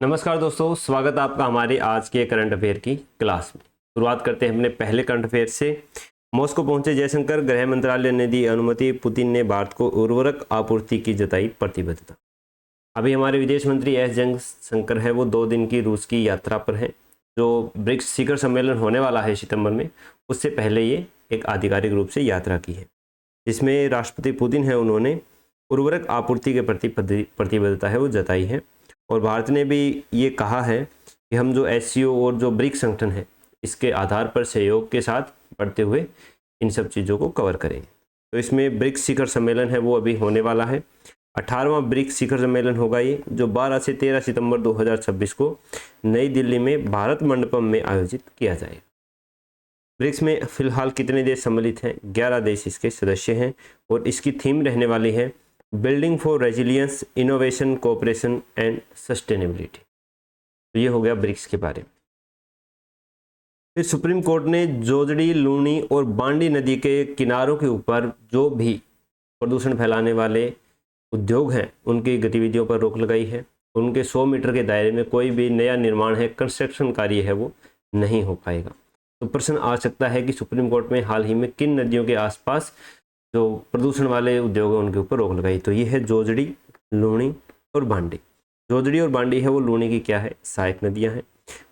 नमस्कार दोस्तों, स्वागत है आपका हमारे आज के करंट अफेयर की क्लास में। शुरुआत करते हैं अपने पहले करंट अफेयर से। मॉस्को पहुंचे जयशंकर, गृह मंत्रालय ने दी अनुमति, पुतिन ने भारत को उर्वरक आपूर्ति की जताई प्रतिबद्धता। अभी हमारे विदेश मंत्री एस जयशंकर है, वो 2 दिन की रूस की यात्रा पर हैं। जो ब्रिक्स शिखर सम्मेलन होने वाला है सितंबर में, उससे पहले ये एक आधिकारिक रूप से यात्रा की है, जिसमें राष्ट्रपति पुतिन है, उन्होंने उर्वरक आपूर्ति के प्रति प्रतिबद्धता है वो जताई है। और भारत ने भी ये कहा है कि हम जो एससीओ और जो ब्रिक्स संगठन है, इसके आधार पर सहयोग के साथ बढ़ते हुए इन सब चीज़ों को कवर करेंगे। तो इसमें ब्रिक्स शिखर सम्मेलन है वो अभी होने वाला है। 18वां ब्रिक्स शिखर सम्मेलन होगा ये, जो 12 से 13 सितंबर 2026 को नई दिल्ली में भारत मंडपम में आयोजित किया जाएगा। ब्रिक्स में फिलहाल कितने देश सम्मिलित हैं? 11 देश इसके सदस्य हैं और इसकी थीम रहने वाली है building for resilience, innovation, cooperation and sustainability. तो ये हो गया ब्रिक्स के बारे में। फिर सुप्रीम कोर्ट ने जोजड़ी, लूनी और बांडी नदी के किनारों के ऊपर जो भी प्रदूषण फैलाने वाले उद्योग हैं, उनकी गतिविधियों पर रोक लगाई है। उनके 100 मीटर के दायरे में कोई भी नया निर्माण है, कंस्ट्रक्शन कार्य है, वो नहीं हो पाएगा। तो प्रश्न आ सकता है कि सुप्रीम कोर्ट में हाल ही में किन नदियों के आसपास जो प्रदूषण वाले उद्योग हैं उनके ऊपर रोक लगाई? तो ये है जोजड़ी, लूनी और बांडी। जोजड़ी और बांडी है वो लूनी की क्या है, सहायक नदियां हैं।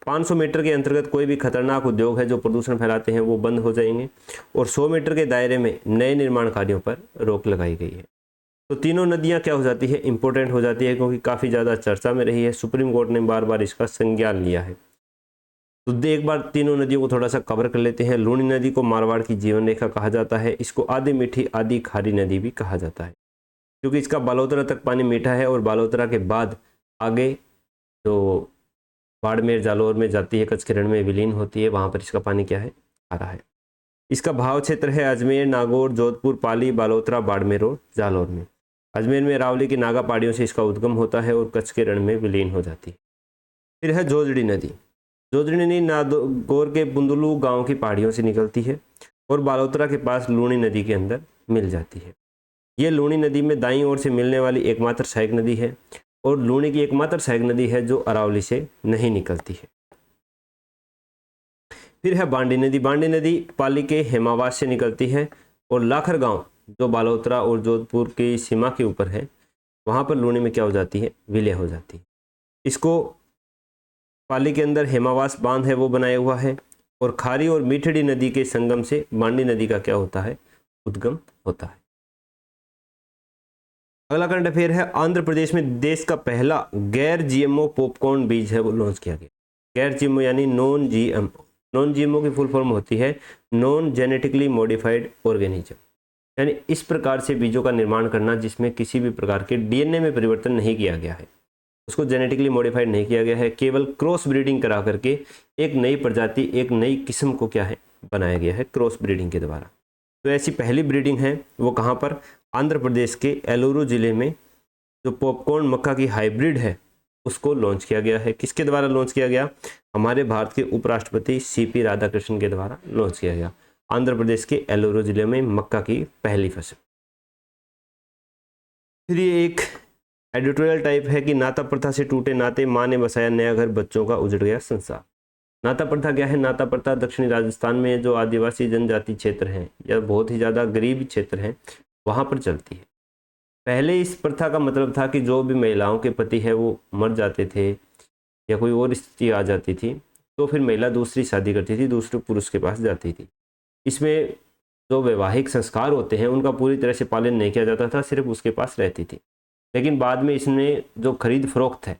500 मीटर के अंतर्गत कोई भी खतरनाक उद्योग है जो प्रदूषण फैलाते हैं वो बंद हो जाएंगे और 100 मीटर के दायरे में नए निर्माण कार्यों पर रोक लगाई गई है। तो तीनों नदियां क्या हो जाती है, इंपॉर्टेंट हो जाती है, क्योंकि काफ़ी ज़्यादा चर्चा में रही है। सुप्रीम कोर्ट ने बार बार इसका संज्ञान लिया है। तो एक बार तीनों नदियों को थोड़ा सा कवर कर लेते हैं। लूनी नदी को मारवाड़ की जीवन रेखा कहा जाता है। इसको आधी मीठी आधी खारी नदी भी कहा जाता है, क्योंकि इसका बालोतरा तक पानी मीठा है और बालोतरा के बाद आगे जो बाड़मेर जालौर में जाती है, कच्छ के रण में विलीन होती है, वहाँ पर इसका पानी क्या है, खारा है। इसका भाव क्षेत्र है अजमेर, नागौर, जोधपुर, पाली, बालोतरा, बाड़मेर और जालौर में। अजमेर में रावली की नागा पहाड़ियों से इसका उद्गम होता है और कच्छ के रण में विलीन हो जाती है। फिर है जोजड़ी नदी। जोजड़ी नदी नागौर के बुंदलू गांव की पहाड़ियों से निकलती है और बालोतरा के पास लूनी नदी के अंदर मिल जाती है। ये लूनी नदी में दाईं ओर से मिलने वाली एकमात्र सहायक नदी है और लूनी की एकमात्र सहायक नदी है जो अरावली से नहीं निकलती है। फिर है बांडी नदी। बांडी नदी पाली के हेमावास से निकलती है और लाखर गांव जो बालोतरा और जोधपुर की सीमा के ऊपर है, वहाँ पर लूनी में क्या हो जाती है, विलय हो जाती है। इसको पाली के अंदर हेमावास बांध है वो बनाया हुआ है और खारी और मीठड़ी नदी के संगम से बांडी नदी का क्या होता है, उद्गम होता है। अगला करंट अफेयर है, आंध्र प्रदेश में देश का पहला गैर जीएमओ पॉपकॉर्न बीज है वो लॉन्च किया गया। गैर जीएमओ यानी नॉन जीएमओ। नॉन जीएमओ की फुल फॉर्म होती है नॉन जेनेटिकली मॉडिफाइड ऑर्गेनिज्म, यानी इस प्रकार से बीजों का निर्माण करना जिसमें किसी भी प्रकार के डीएनए में परिवर्तन नहीं किया गया है, उसको जेनेटिकली मॉडिफाइड नहीं किया गया है, केवल क्रॉस ब्रीडिंग करा करके एक नई प्रजाति, एक नई किस्म को क्या है, बनाया गया है क्रॉस ब्रीडिंग के द्वारा। तो ऐसी पहली ब्रीडिंग है वो कहाँ पर, आंध्र प्रदेश के एलुरु जिले में जो पॉपकॉर्न मक्का की हाइब्रिड है उसको लॉन्च किया गया है। किसके द्वारा लॉन्च किया गया, हमारे भारत के उपराष्ट्रपति सीपी राधाकृष्णन के द्वारा लॉन्च किया गया। आंध्र प्रदेश के एलुरु जिले में मक्का की पहली फसल। फिर ये एक एडिटोरियल टाइप है कि नाता प्रथा से टूटे नाते, माँ ने बसाया नया घर, बच्चों का उजड़ गया संसार। नाता प्रथा क्या है, नाता प्रथा दक्षिणी राजस्थान में जो आदिवासी जनजाति क्षेत्र हैं या बहुत ही ज़्यादा गरीब क्षेत्र हैं वहाँ पर चलती है। पहले इस प्रथा का मतलब था कि जो भी महिलाओं के पति है वो मर जाते थे या कोई और स्थिति आ जाती थी तो फिर महिला दूसरी शादी करती थी, दूसरे पुरुष के पास जाती थी। इसमें जो वैवाहिक संस्कार होते हैं उनका पूरी तरह से पालन नहीं किया जाता था, सिर्फ उसके पास रहती थी। लेकिन बाद में इसने जो खरीद फरोख्त है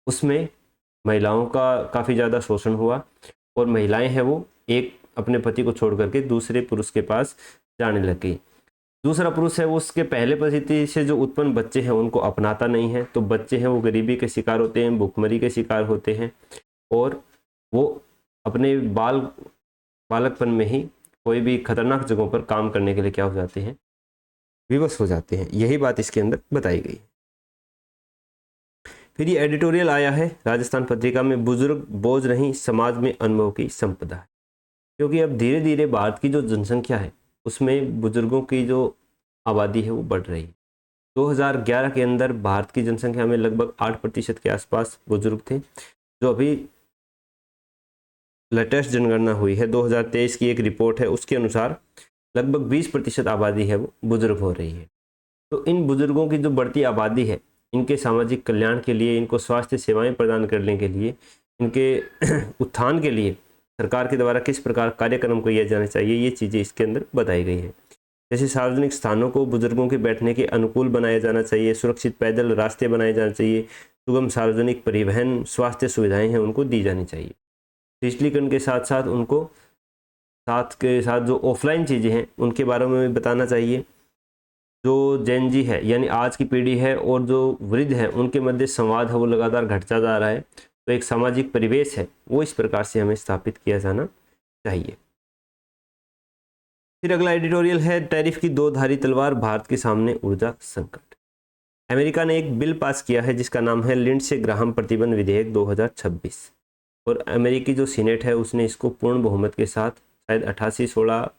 उसमें महिलाओं का काफ़ी ज़्यादा शोषण हुआ और महिलाएं हैं वो एक अपने पति को छोड़ करके दूसरे पुरुष के पास जाने लग गई। दूसरा पुरुष है वो उसके पहले पति से जो उत्पन्न बच्चे हैं उनको अपनाता नहीं है, तो बच्चे हैं वो गरीबी के शिकार होते हैं, भूखमरी के शिकार होते हैं और वो अपने बालकपन में ही कोई भी खतरनाक जगहों पर काम करने के लिए क्या हो जाते हैं, विवश हो जाते हैं। यही बात इसके अंदर बताई गई। फिर ये एडिटोरियल आया है राजस्थान पत्रिका में, बुजुर्ग बोझ नहीं, समाज में अनुभव की संपदा है। क्योंकि अब धीरे धीरे भारत की जो जनसंख्या है उसमें बुजुर्गों की जो आबादी है वो बढ़ रही है 2011 के अंदर भारत की जनसंख्या में लगभग 8% के आसपास बुजुर्ग थे। जो अभी लेटेस्ट जनगणना हुई है 2023 की एक रिपोर्ट है, उसके अनुसार लगभग 20% आबादी है वो बुजुर्ग हो रही है। तो इन बुजुर्गों की जो बढ़ती आबादी है, इनके सामाजिक कल्याण के लिए, इनको स्वास्थ्य सेवाएं प्रदान करने के लिए, इनके उत्थान के लिए सरकार के द्वारा किस प्रकार कार्यक्रम किए जाने चाहिए, ये चीज़ें इसके अंदर बताई गई है। जैसे सार्वजनिक स्थानों को बुजुर्गों के बैठने के अनुकूल बनाया जाना चाहिए, सुरक्षित पैदल रास्ते बनाए जाने चाहिए, सुगम सार्वजनिक परिवहन स्वास्थ्य सुविधाएं हैं उनको दी जानी चाहिए। डिजिटलीकरण के साथ साथ उनको जो ऑफलाइन चीज़ें हैं उनके बारे में भी बताना चाहिए। जो जेन जी है यानी आज की पीढ़ी है और जो वृद्ध है उनके मध्य संवाद है वो लगातार घटता जा रहा है, तो एक सामाजिक परिवेश है वो इस प्रकार से हमें स्थापित किया जाना चाहिए। फिर अगला एडिटोरियल है टैरिफ की दो धारी तलवार, भारत के सामने ऊर्जा संकट। अमेरिका ने एक बिल पास किया है जिसका नाम है लिंडसे ग्राहम प्रतिबंध विधेयक 2026 और अमेरिकी जो सीनेट है उसने इसको पूर्ण बहुमत के साथ, शायद 88-16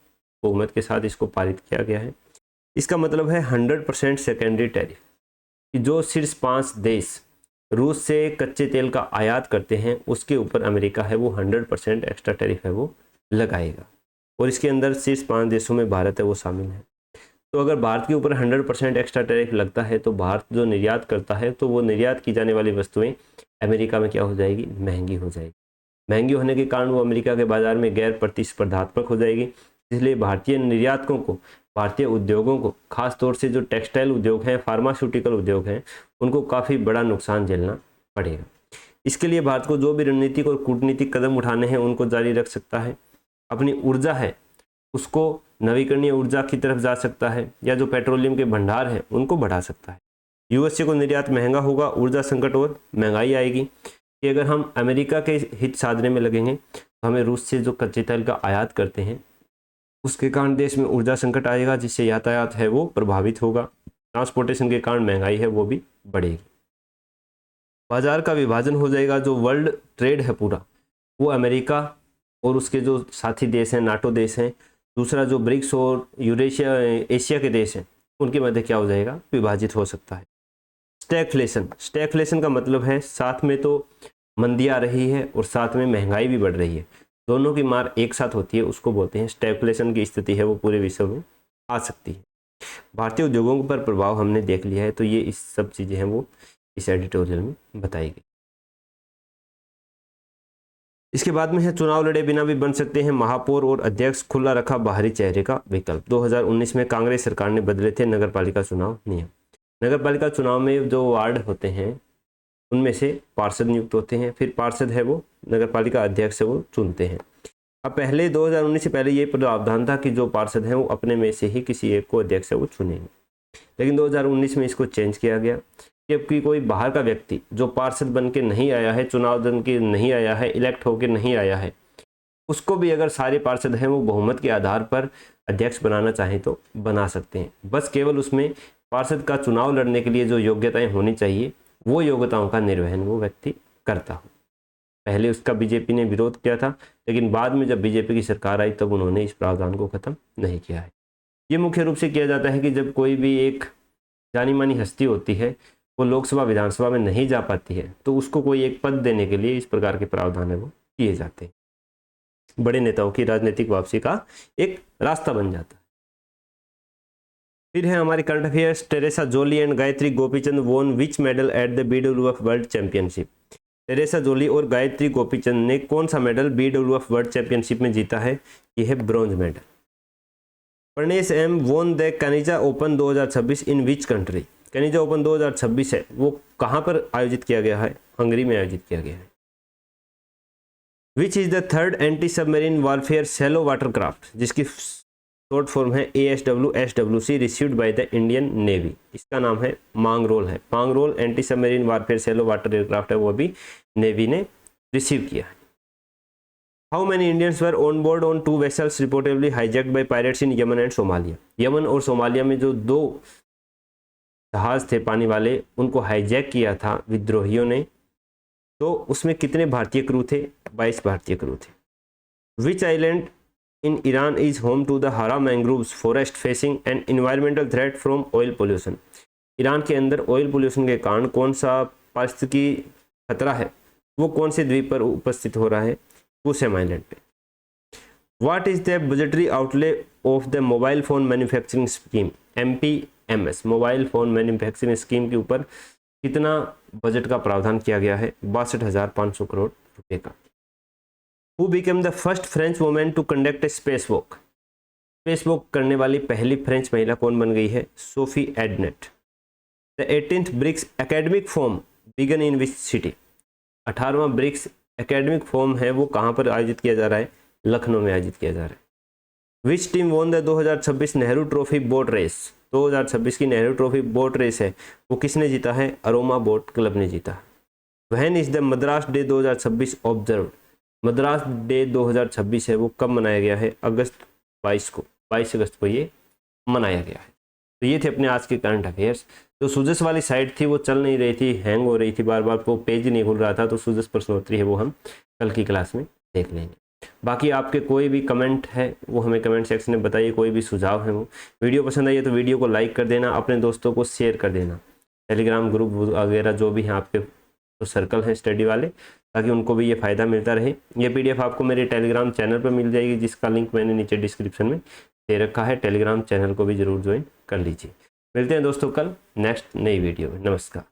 बहुमत के साथ इसको पारित किया गया है। इसका मतलब है 100% सेकेंडरी टैरिफ कि जो शीर्ष 5 देश रूस से कच्चे तेल का आयात करते हैं उसके ऊपर अमेरिका है वो 100% एक्स्ट्रा टैरिफ है वो लगाएगा, और इसके अंदर शीर्ष 5 देशों में भारत है वो शामिल है। तो अगर भारत के ऊपर 100% एक्स्ट्रा टैरिफ लगता है तो भारत जो निर्यात करता है तो वो निर्यात की जाने वाली वस्तुएं अमेरिका में क्या हो जाएगी, महंगी हो जाएगी। महंगी होने के कारण वो अमेरिका के बाजार में गैर प्रतिस्पर्धात्मक हो जाएगी। इसलिए भारतीय निर्यातकों को, भारतीय उद्योगों को, खास तौर से जो टेक्सटाइल उद्योग हैं, फार्मास्यूटिकल उद्योग हैं, उनको काफ़ी बड़ा नुकसान झेलना पड़ेगा। इसके लिए भारत को जो भी रणनीतिक और कूटनीतिक कदम उठाने हैं उनको जारी रख सकता है। अपनी ऊर्जा है उसको नवीकरणीय ऊर्जा की तरफ जा सकता है, या जो पेट्रोलियम के भंडार हैं उनको बढ़ा सकता है। यूएसए को निर्यात महंगा होगा, ऊर्जा संकट और महंगाई आएगी कि अगर हम अमेरिका के हित साधने में लगेंगे तो हमें रूस से जो कच्चे तेल का आयात करते हैं उसके कारण देश में ऊर्जा संकट आएगा, जिससे यातायात है वो प्रभावित होगा, ट्रांसपोर्टेशन के कारण महंगाई है वो भी बढ़ेगी, बाजार का विभाजन हो जाएगा। जो वर्ल्ड ट्रेड है पूरा वो अमेरिका और उसके जो साथी देश हैं, नाटो देश हैं, दूसरा जो ब्रिक्स और यूरेशिया एशिया के देश हैं उनके मध्य क्या हो जाएगा, विभाजित हो सकता है। स्टैगफ्लेशन का मतलब है साथ में तो मंदी आ रही है और साथ में महंगाई भी बढ़ रही है, दोनों की मार एक साथ होती है, उसको बोलते हैं स्टैगफ्लेशन की स्थिति है वो पूरे विश्व में आ सकती है। भारतीय उद्योगों पर प्रभाव हमने देख लिया है, तो ये इस सब चीज़ें हैं वो इस एडिटोरियल में बताई गई। इसके बाद में है चुनाव लड़े बिना भी बन सकते हैं महापौर और अध्यक्ष, खुला रखा बाहरी चेहरे का विकल्प। 2019 में कांग्रेस सरकार ने बदले थे नगरपालिका चुनाव नियम। नगरपालिका चुनाव में जो वार्ड होते हैं उनमें से पार्षद नियुक्त होते हैं, फिर पार्षद है वो नगरपालिका अध्यक्ष है वो चुनते हैं। अब पहले 2019 से पहले ये प्रावधान था कि जो पार्षद हैं वो अपने में से ही किसी एक को अध्यक्ष है वो चुनेंगे, लेकिन 2019 में इसको चेंज किया गया कि कोई बाहर का व्यक्ति जो पार्षद बन के नहीं आया है, चुनाव बन के नहीं आया है, इलेक्ट होकर नहीं आया है, उसको भी अगर सारे पार्षद हैं वो बहुमत के आधार पर अध्यक्ष बनाना चाहें तो बना सकते हैं। बस केवल उसमें पार्षद का चुनाव लड़ने के लिए जो योग्यताएं होनी चाहिए वो योग्यताओं का निर्वहन वो व्यक्ति करता हो। पहले उसका बीजेपी ने विरोध किया था, लेकिन बाद में जब बीजेपी की सरकार आई तब उन्होंने इस प्रावधान को खत्म नहीं किया है। ये मुख्य रूप से किया जाता है कि जब कोई भी एक जानी मानी हस्ती होती है वो लोकसभा विधानसभा में नहीं जा पाती है तो उसको कोई एक पद देने के लिए इस प्रकार के प्रावधान है वो किए जाते हैं। बड़े नेताओं की राजनीतिक वापसी का एक रास्ता बन जाता है। फिर है हमारे current affairs. Treesa Jolly and Gayatri Gopichand won which medal at the BWF world championship. Treesa Jolly और गायत्री गोपीचंद ने कौन सा मेडल BWF वर्ल्ड चैंपियनशिप में जीता है, यह है bronze medal. Pranesh M won the Kanizsa Open 2026 in which country. Kanizsa Open 2026 है वो कहाँ पर आयोजित किया गया है, हंगरी में आयोजित किया गया है। Which is the third anti submarine warfare shallow water craft, जिसकी शॉर्ट फॉर्म है ASW/SWC received by the Indian Navy. इसका नाम है मांगरोल है। Mangrol anti submarine warfare shallow water aircraft है वो अभी नेवी ने रिसीव किया है। How many Indians were on board on 2 vessels reportedly hijacked by pirates in Yemen and Somalia. Yemen और सोमालिया में जो 2 जहाज थे पानी वाले उनको हाईजैक किया था विद्रोहियों ने, तो उसमें कितने भारतीय क्रू थे, 22 भारतीय क्रू थे। विच island in Iran is home to the Hara mangroves forest facing an environmental threat from oil pollution। Iran के अंदर ऑयल पोल्यूशन के कारण कौन सा पारिस्थितिकी खतरा है वो कौन से द्वीप पर उपस्थित हो रहा है, वो सेम आइलैंड पे। What is the budgetary outlay of the mobile phone manufacturing scheme MPMS, mobile phone manufacturing scheme के ऊपर कितना बजट का प्रावधान किया गया है, 62,500 करोड़ रुपए का। Who became the first French women to conduct a space walk, space walk करने वाली पहली फ्रेंच महिला कौन बन गई है, Sophie Adenot. The 18th BRICS academic forum began in which city, 18वां ब्रिक्स एकेडमिक फोरम है वो कहाँ पर आयोजित किया जा रहा है, लखनऊ में आयोजित किया जा रहा है। Which team won the 2026 Nehru trophy boat race, 2026 की नेहरू ट्रॉफी बोट रेस है वो किसने जीता है, अरोमा बोट क्लब ने जीता। When is the Madras day 2026 observe, Madras day 2026 है वो कब मनाया गया है, अगस्त 22 को, 22 अगस्त को ये मनाया गया है। तो ये थे अपने आज के करंट अफेयर्स। जो सुजस वाली साइट थी वो चल नहीं रही थी, हैंग हो रही थी, बार बार वो पेज नहीं खुल रहा था, तो सुजस प्रश्नोत्तरी है वो हम कल की क्लास में देख लेंगे। बाकी आपके कोई भी कमेंट है वो हमें कमेंट सेक्शन में बताइए, कोई भी सुझाव है वो। वीडियो पसंद आई है तो वीडियो को लाइक कर देना, अपने दोस्तों को शेयर कर देना, टेलीग्राम ग्रुप वगैरह जो भी हैं आपके तो सर्कल हैं स्टडी वाले, ताकि उनको भी ये फ़ायदा मिलता रहे। ये PDF आपको मेरे टेलीग्राम चैनल पर मिल जाएगी, जिसका लिंक मैंने नीचे डिस्क्रिप्शन में दे रखा है। टेलीग्राम चैनल को भी जरूर ज्वाइन कर लीजिए। मिलते हैं दोस्तों कल नेक्स्ट नई वीडियो में। नमस्कार।